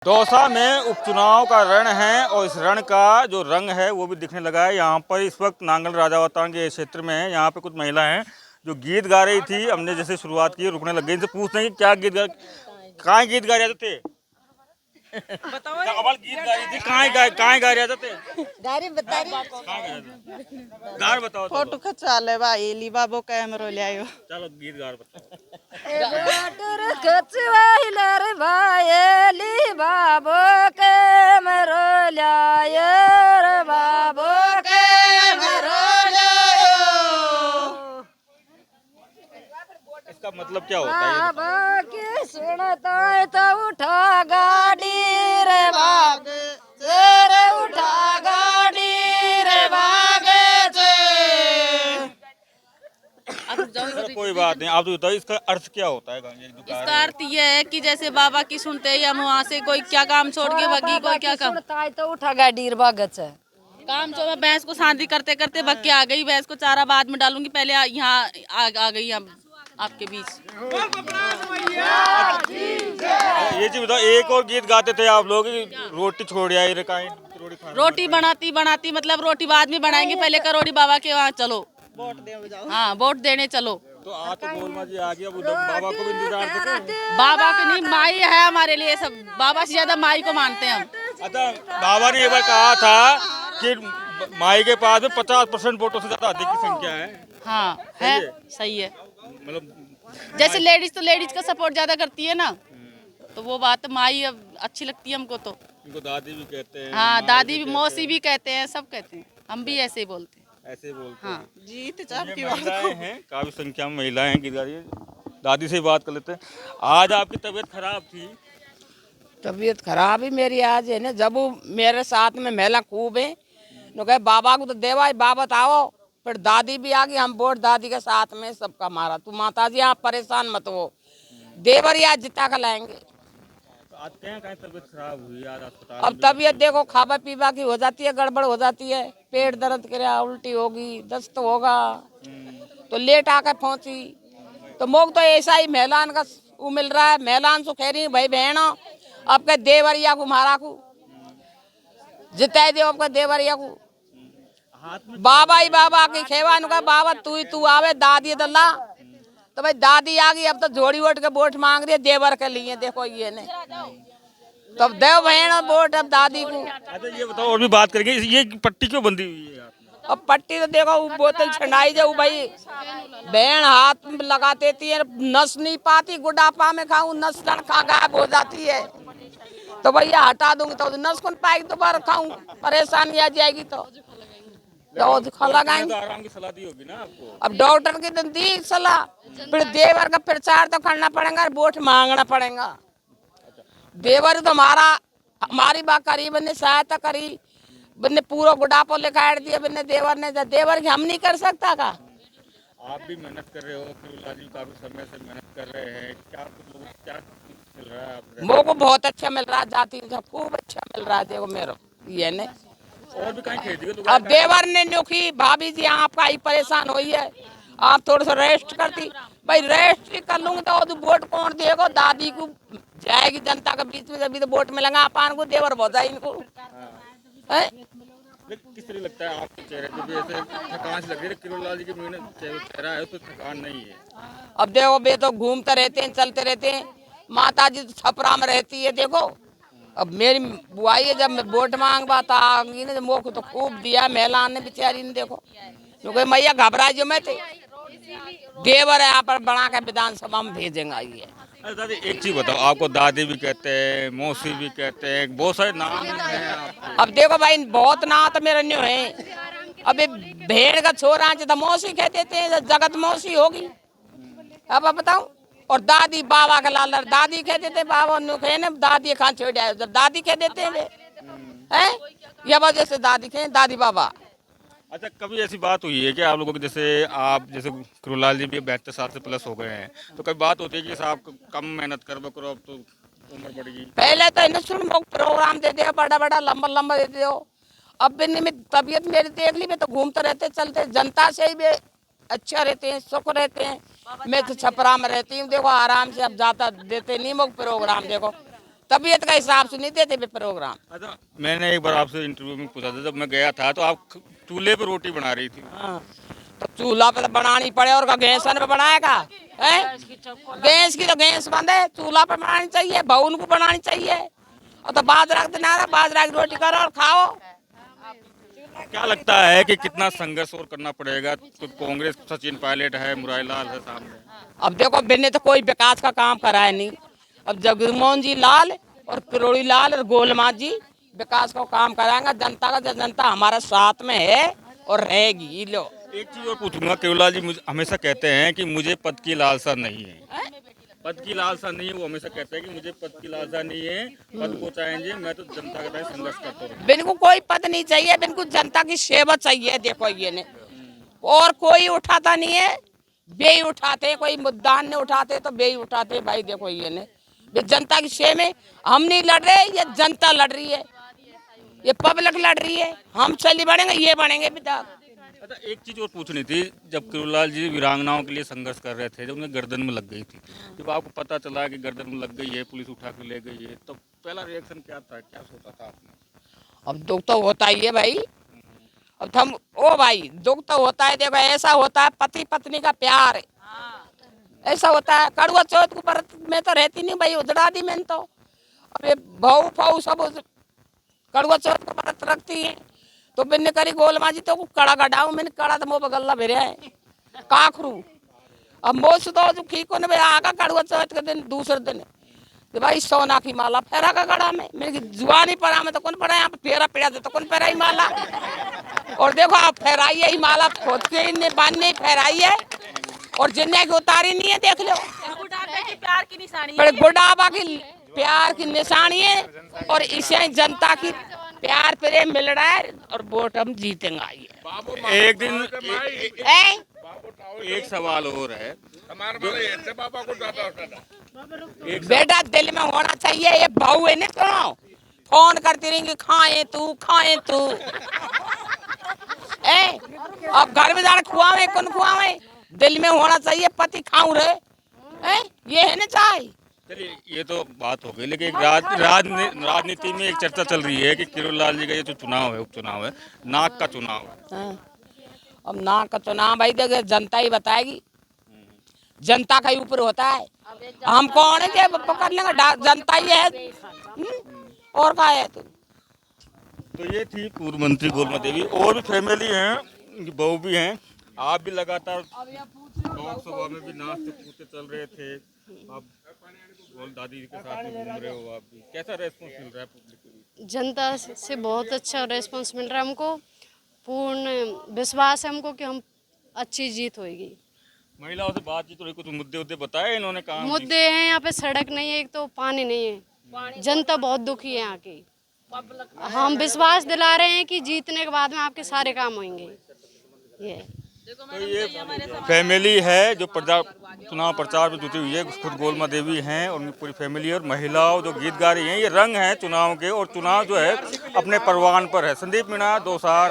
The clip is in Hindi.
दौसा में उपचुनाव का रण है और इस रण का जो रंग है वो भी दिखने लगा है। यहाँ पर इस वक्त नांगल राजावतान के क्षेत्र में है। यहाँ पे कुछ महिलाएं जो गीत गा रही थी, हमने जैसे शुरुआत की रुकने लग गई। इनसे पूछते हैं कि क्या गीत गा, कहाँ गीत गा रहे थे? बताओ गीत गा रही थी, कहाँ गा रहे थे? गारी बता रही गार बताओ। फोटो खचा ले भाई ली बाबो कैमरो ले आयो। चलो गीत गार बताओ। फोटो खचवाई रे भाई ली बाबो कैमरो ले आयो रे बाबो कैमरो ले आयो। इसका मतलब क्या होता है? बाबा के सुनता है तो उठा गाड़ी रे बाग रे उठा गाड़ी रे बागे कोई बात नहीं, आप तो बताओ इसका अर्थ क्या होता है? इसका अर्थ ये है कि जैसे बाबा की सुनते ही हम वहाँ से कोई क्या काम छोड़ के भगी, कोई क्या काम सुनता है तो उठा गाड़ी रे बागे काम छोड़। भैंस को शांति करते करते भग के आ गई। भैंस को चारा बाद में डालूंगी, पहले यहाँ आ गई हम आपके बीच। ये चीज बताओ, एक और गीत गाते थे आप लोग, रोटी छोड़ आई रे काई रोटी बनाती बनाती मतलब रोटी बाद में बनाएंगे, पहले करोड़ी बाबा के वहाँ चलो, वोट दे जाओ। हाँ वोट देने चलो। तो आज तो गोलमा जी आ गया, अब बाबा को भी इंतजार करो। बाबा के नहीं, माई है हमारे लिए सब। बाबा से ज्यादा माई को मानते हैं हम। अच्छा, बाबा ने एक बार कहा था कि माई के पास में 50% वोटों से ज्यादा अधिक की संख्या है। हाँ है, सही है। मतलब जैसे लेडीज तो लेडीज का सपोर्ट ज्यादा करती है ना, तो वो बात माई अब अच्छी लगती है हमको। तो इनको दादी भी कहते हैं। हाँ दादी भी, मौसी भी कहते हैं, सब कहते हैं। हम भी ऐसे ही बोलते हैं। ऐसे ही बोलते हाँ हैं। जीत ये चाप की महिलाएं हैं, काफी संख्या में महिलाएं हैं गीत गा रही हैं। दादी से ही बात कर लेते हैं। आज आपकी तबीयत खराब थी? तबीयत खराब ही मेरी आज है ना। जब वो मेरे साथ में महिला खूब है, तो कहे बाबा को तो देवा बाबा आओ। फिर दादी भी आ गई, हम वोट दादी के साथ में सबका मारा। तू माता जी आप परेशान मत हो, देवर ही आज जिता कर लाएंगे। तो आज कहीं तबीयत खराब हुई यार अस्पताल अब तबीयत देखो खावा पीवा की हो जाती है, गड़बड़ हो जाती है, पेट दर्द करे, उल्टी होगी, दस्त होगा, तो लेट आकर पहुंची। तो मोग तो ऐसा ही महिलान का वो मिल रहा है। महिलान सो कह रही भाई बहन अब के देवरिया को मारा को जिताई दे, आपका देवरिया को बाबा ही बाबा की खेवान का बाबा तू आवे दादी दल्ला। तो भाई दादी आ गई, अब तो जोड़ी वोट के वोट मांग रही है देवर के लिए। देखो ये ने तो अब देव बहन वोट अब दादी को। अच्छा ये बताओ, और भी बात करेंगे, ये पट्टी क्यों बंधी हुई है आपने? अब पट्टी तो देखो वो बोतल छंडाई जाऊ भाई, बहन हाथ में लगा देती है, नस नहीं पाती। गुडापा में खाऊं नस खा गायब हो जाती है, तो भैया हटा दूंगी तो नस कौन पाएगी, दोबारा खाऊं परेशानी आ जाएगी। तो लगाएंगे आराम की सलाह दी होगी ना आपको? अब डॉक्टर की तो दी सलाह, फिर देवर का प्रचार तो करना पड़ेगा, वोट मांगना पड़ेगा। देवर तो हमारी बात करी, बन्ने सहायता करी, बन्ने पूरा गुडापो लिखा दिया बन्ने देवर ने। देवर की हम नहीं कर सकता का? आप भी मेहनत कर रहे हो, फिर काफी समय से मेहनत कर रहे हैं, क्या मिल रहा है आपको? मोह को बहुत अच्छा मिल रहा है, जाति खूब अच्छा मिल रहा है। देखो मेरे ये ने और भी कहीं खेती तो अब देवर ने न्योखी भाभी जी आपका ही परेशान हुई है, आप थोड़ा सा रेस्ट करती। भाई रेस्ट ही कर लूंगी तो वोट कौन देगा? दादी को जाएगी जनता के बीच में, जब तो वोट मिलेगा अपान को, देवर बहुत जाए इनको। किस तरह लगता है आपके चेहरे पे भी ऐसे थकान सी लग रही है? किरोड़लाल जी की चेहरा है तो थकान नहीं है। अब देखो बे तो घूमते रहते हैं, चलते रहते हैं। माता जी तो छपरा में रहती है। देखो अब मेरी बुआई है, जब मैं वोट मांगवा था ने मोह तो खूब दिया महिला ने बेचारी ने। देखो क्योंकि मैया घबरा जो मैं थे, देवर यहाँ पर बना के विधानसभा में भेजेंगे। ये अरे दादी एक चीज बताओ, आपको दादी भी कहते हैं, मौसी भी कहते हैं, बहुत सारे नाम हैं आपके। अब देखो भाई बहुत ना तो मेरे न्यू है। अब भेड़ का छोरा तो मौसी कह देते हैं, जगत मौसी होगी। अब बताऊं, और दादी बाबा का लाल दादी कह देते, बाबा नुखे ने दादी खान छोड़ आए, जब दादी कह देते हैं हैं ये वजह से दादी कहे दादी बाबा। अच्छा कभी ऐसी बात हुई है कि आप लोगों की, जैसे आप जैसे किरोड़लाल जी भी 72 साल से प्लस हो गए हैं, तो कभी बात होती है कि साहब कम मेहनत करो अब तो उम्र बढ़ेगी? पहले तो इन्हें सुन प्रोग्राम देते हो, बड़ा बड़ा लंबा लंबा देते हो। अब भी तबीयत मेरी देख ली, मैं तो घूमते रहते चलते, जनता से ही भी अच्छा रहते हैं, सुख रहते हैं। मैं तो छपरा में रहती हूँ, देखो आराम से अब जाता देते नहीं मुझ प्रोग्राम। देखो तबीयत का हिसाब से नहीं देते वे प्रोग्राम। अच्छा, मैंने एक बार आपसे इंटरव्यू में पूछा था, जब मैं गया था तो आप चूल्हे पर रोटी बना रही थी। हाँ, तो चूल्हा पे तो बनानी पड़े और का गैस पे बनाएगा है? गैस की तो गैस बंद है, चूल्हा पे बनानी चाहिए, भवन को बनानी चाहिए। और तो बाजरा के दिन बाजरा की रोटी करो और खाओ। क्या लगता है कि कितना संघर्ष और करना पड़ेगा? तो कांग्रेस सचिन पायलट है, मुरारीलाल है सामने। अब देखो बिन्ने तो कोई विकास का काम करा है नहीं। अब जगमोहन जी लाल और किरोड़ी लाल और गोलमा जी विकास का काम कराएंगे। जनता का जनता हमारा साथ में है और रहेगी। लो एक चीज और पूछूंगा, केवलाल जी हमेशा कहते हैं कि मुझे पद की लालसा नहीं है, पद की लालसा नहीं है। वो हमेशा कहते हैं कि मुझे पद की लालसा नहीं है, पद को चाहेंगे, मैं तो जनता के लिए संघर्ष करता हूँ। बिनको कोई पद नहीं चाहिए, बिनको जनता की सेवा चाहिए। देखो ये ने और कोई उठाता नहीं है, बे ही उठाते। कोई मुद्दा नहीं उठाते तो बे ही उठाते। भाई देखो ये ने जनता की सेवा में हम नहीं लड़ रहे, ये जनता लड़ रही है, ये पब्लिक लड़ रही है। हम चली बढ़ेंगे, ये बढ़ेंगे विधायक। अच्छा, एक चीज और पूछनी थी, जब केवलाल जी वीरांगनाओं के लिए संघर्ष कर रहे थे, जब उन्हें गर्दन में लग गई थी, जब आपको पता चला कि गर्दन में लग गई है, पुलिस उठा के ले गई है, तो पहला रिएक्शन क्या था, क्या सोचा था आपने? अब दुख तो होता ही है भाई। अब हम ओ भाई दुख तो होता है। देखो ऐसा होता है पति पत्नी का प्यार है, ऐसा होता है। कड़वा चौथ को व्रत में तो रहती नहीं भाई, उजड़ा दी मैंने तो। अब ये भाऊ फाऊ सब कड़वा चौथ को व्रत रखती है। तो मैंने करी गोलमा जी तो कड़ा गडाऊ, मैंने कड़ा तो मोह गल्ला भेरे है काखरू। अब मोस तो खीको ने आगा कड़वा चौथ के दिन दूसरे दिन तो भाई सोना की माला फेरा का गड़ा में। मेरे जुआनी पड़ा में तो कौन पड़ा, यहाँ पे फेरा पेड़ा दे तो कौन फेराई माला। और देखो आप फेराई है माला, खोद के बांधने फेराई है और जिन्ने की उतारी नहीं है। देख लो प्यार की निशानी बड़े बुढ़ापा की प्यार की निशानी है। और इसे जनता की प्यार प्रेम मिल रहा है और वोट हम जीतेंगे। आइए एक दिन एक सवाल और है, बेटा दिल में होना चाहिए। ये बहू है ना तो फोन करती रहेंगे खाए तू खाए तू। अब घर में जाकर खुआवे कौन खुआवे, दिल में होना चाहिए पति खाऊं रहे। ये है ना चाहे। चलिए ये तो बात हो गई, लेकिन एक राजनीति में एक चर्चा चल रही है कि केवलाल जी का ये जो चुनाव है, उपचुनाव है, नाक का चुनाव है। अब नाक का चुनाव भाई देखो जनता ही बताएगी, जनता का ही ऊपर होता है। हम कौन है पकड़ लेंगे, जनता ही है। और क्या है तू। तो ये थी पूर्व मंत्री गोलमा देवी। और भी फैमिली हैं, बहू भी हैं। आप भी लगातार लोकसभा में भी नाचते कूदते चल रहे थे, आप दादी के साथ भी घूम रहे हो। आप भी कैसा रेस्पॉन्स मिल रहा है पब्लिक को? जनता से बहुत अच्छा रेस्पॉन्स मिल रहा है हमको। पूर्ण विश्वास है हमको कि हम अच्छी जीत होगी। महिलाओं से बातचीत हुई, कुछ मुद्दे बताए इन्होंने? कहा मुद्दे हैं यहाँ पे, सड़क नहीं है, एक तो पानी नहीं है, जनता बहुत दुखी है यहाँ की। हम विश्वास दिला रहे हैं कि जीतने के बाद में आपके सारे काम होंगे। ये तो ये फैमिली है जो चुनाव प्रचार में जुटी हुई है, खुद गोलमा देवी हैं और उनकी पूरी फैमिली और महिलाओं जो गीत गा रही हैं। ये रंग है चुनाव के, और चुनाव जो है अपने परवान पर है। संदीप मीणा, 2 साल।